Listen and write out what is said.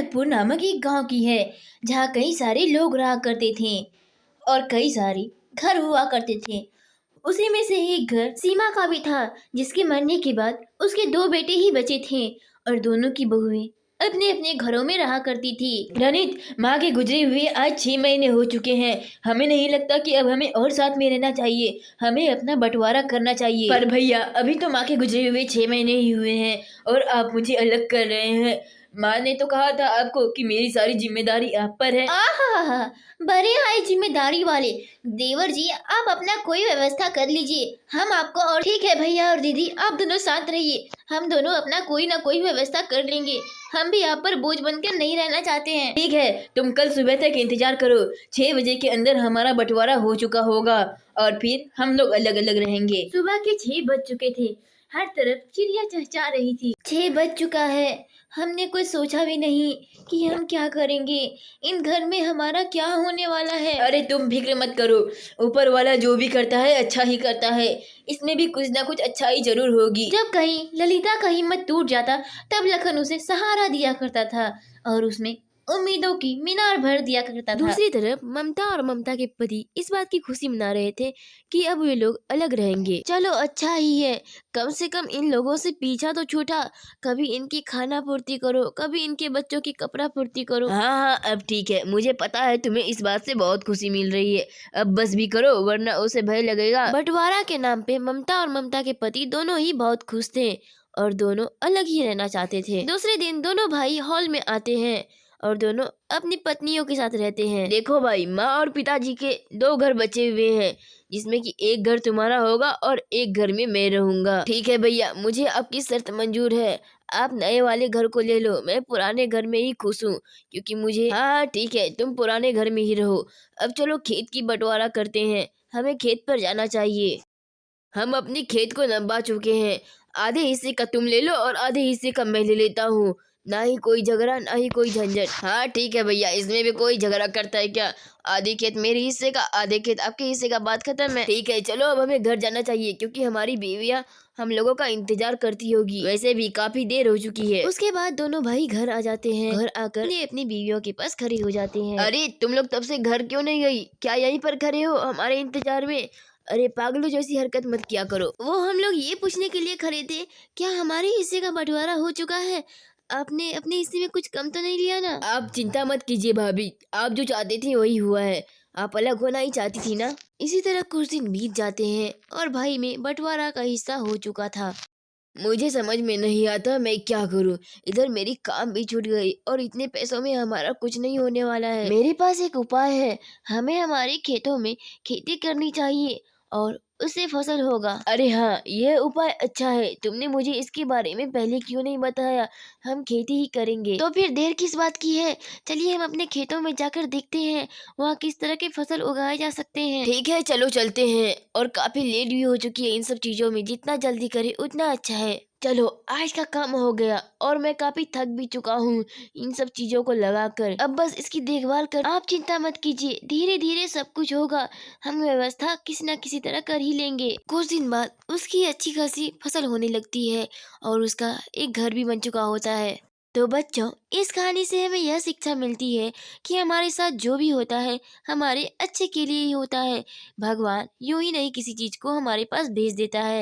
भरतपुर नामक एक गांव की है, जहाँ कई सारे लोग रहा करते थे और कई सारे घर हुआ करते थे। उसी में से एक घर सीमा का भी था, जिसके मरने के बाद उसके दो बेटे ही बचे थे और दोनों की बहुएं अपने अपने घरों में रहा करती थी। रनित, माँ के गुजरे हुए आज 6 महीने हो चुके हैं। हमें नहीं लगता कि अब हमें और साथ में रहना चाहिए। हमें अपना बंटवारा करना चाहिए। पर भैया, अभी तो माँ के गुजरे हुए 6 महीने ही हुए हैं और आप मुझे अलग कर रहे हैं। माँ ने तो कहा था आपको कि मेरी सारी जिम्मेदारी आप पर है। आहा, बड़े आए जिम्मेदारी वाले। देवर जी, आप अपना कोई व्यवस्था कर लीजिए, हम आपको। और ठीक है भैया और दीदी, आप दोनों साथ रहिए, हम दोनों अपना कोई ना कोई व्यवस्था कर लेंगे। हम भी आप पर बोझ बनकर नहीं रहना चाहते हैं। ठीक है, तुम कल सुबह तक इंतजार करो। 6 बजे के अंदर हमारा बंटवारा हो चुका होगा और फिर हम लोग अलग अलग रहेंगे। सुबह के 6 बज चुके थे। हर तरफ चिड़िया चहचहा रही थी। 6 बज चुका है। हमने कुछ सोचा भी नहीं कि हम क्या करेंगे। इन घर में हमारा क्या होने वाला है। अरे तुम फिक्र मत करो, ऊपर वाला जो भी करता है अच्छा ही करता है। इसमें भी कुछ ना कुछ अच्छाई जरूर होगी। जब कहीं ललिता का हिम्मत टूट जाता, तब लखन उसे सहारा दिया करता था और उसमें उम्मीदों की मीनार भर दिया करता था। दूसरी तरफ ममता और ममता के पति इस बात की खुशी मना रहे थे कि अब वे लोग अलग रहेंगे। चलो अच्छा ही है, कम से कम इन लोगों से पीछा तो छूटा। कभी इनकी खाना पूर्ति करो, कभी इनके बच्चों की कपड़ा पूर्ति करो। हाँ हाँ, अब ठीक है। मुझे पता है तुम्हें इस बात से बहुत खुशी मिल रही है। अब बस भी करो, वरना उसे भय लगेगा। बंटवारा के नाम पे ममता और ममता के पति दोनों ही बहुत खुश थे और दोनों अलग ही रहना चाहते थे। दूसरे दिन दोनों भाई हॉल में आते हैं और दोनों अपनी पत्नियों के साथ रहते हैं। देखो भाई, माँ और पिताजी के 2 घर बचे हुए हैं, जिसमें कि एक घर तुम्हारा होगा और एक घर में मैं रहूंगा। ठीक है भैया, मुझे आपकी शर्त मंजूर है। आप नए वाले घर को ले लो, मैं पुराने घर में ही खुश हूँ, क्योंकि मुझे। हाँ ठीक है, तुम पुराने घर में ही रहो। अब चलो खेत की बंटवारा करते हैं, हमें खेत पर जाना चाहिए। हम अपनी खेत को नपा चुके हैं। आधे हिस्से का तुम ले लो और आधे हिस्से का मैं ले लेता हूँ। ना ही कोई झगड़ा, ना ही कोई झंझट। हाँ ठीक है भैया, इसमें भी कोई झगड़ा करता है क्या? आधे खेत मेरे हिस्से का, आधे खेत आपके हिस्से का, बात खत्म है। ठीक है, चलो अब हमें घर जाना चाहिए, क्योंकि हमारी बीवियाँ हम लोगों का इंतजार करती होगी। वैसे भी काफी देर हो चुकी है। उसके बाद दोनों भाई घर आ जाते हैं। घर आकर अपनी बीवियों के पास खड़े हो जाते हैं। अरे तुम लोग तब से घर क्यों नहीं गई? क्या यहीं पर खड़े हो हमारे इंतजार में? अरे पागलों जैसी हरकत मत किया करो। वो हम लोग ये पूछने के लिए खड़े थे, क्या हमारे हिस्से का बंटवारा हो चुका है? आपने अपने हिस्से में कुछ कम तो नहीं लिया ना? आप चिंता मत कीजिए भाभी, आप जो चाहती थी वही हुआ है। आप अलग होना ही चाहती थी ना। इसी तरह कुछ दिन बीत जाते हैं और भाई में बंटवारा का हिस्सा हो चुका था। मुझे समझ में नहीं आता मैं क्या करूं। इधर मेरी काम भी छूट गई और इतने पैसों में हमारा कुछ नहीं होने वाला है। मेरे पास एक उपाय है, हमें हमारे खेतों में खेती करनी चाहिए और उससे फसल होगा। अरे हाँ, यह उपाय अच्छा है। तुमने मुझे इसके बारे में पहले क्यों नहीं बताया? हम खेती ही करेंगे। तो फिर देर किस बात की है, चलिए हम अपने खेतों में जाकर देखते हैं वहाँ किस तरह के फसल उगाए जा सकते हैं। ठीक है, चलो चलते हैं। और काफी लेट भी हो चुकी है इन सब चीजों में, जितना जल्दी करे उतना अच्छा है। चलो, आज का काम हो गया और मैं काफी थक भी चुका हूँ इन सब चीजों को लगाकर। अब बस इसकी देखभाल कर। आप चिंता मत कीजिए, धीरे धीरे सब कुछ होगा। हम व्यवस्था किसी न किसी तरह कर ही लेंगे। कुछ दिन बाद उसकी अच्छी खासी फसल होने लगती है और उसका एक घर भी बन चुका होता है। तो बच्चों, इस कहानी से हमें यह शिक्षा मिलती है कि हमारे साथ जो भी होता है हमारे अच्छे के लिए ही होता है। भगवान यूं ही नहीं किसी चीज को हमारे पास भेज देता है।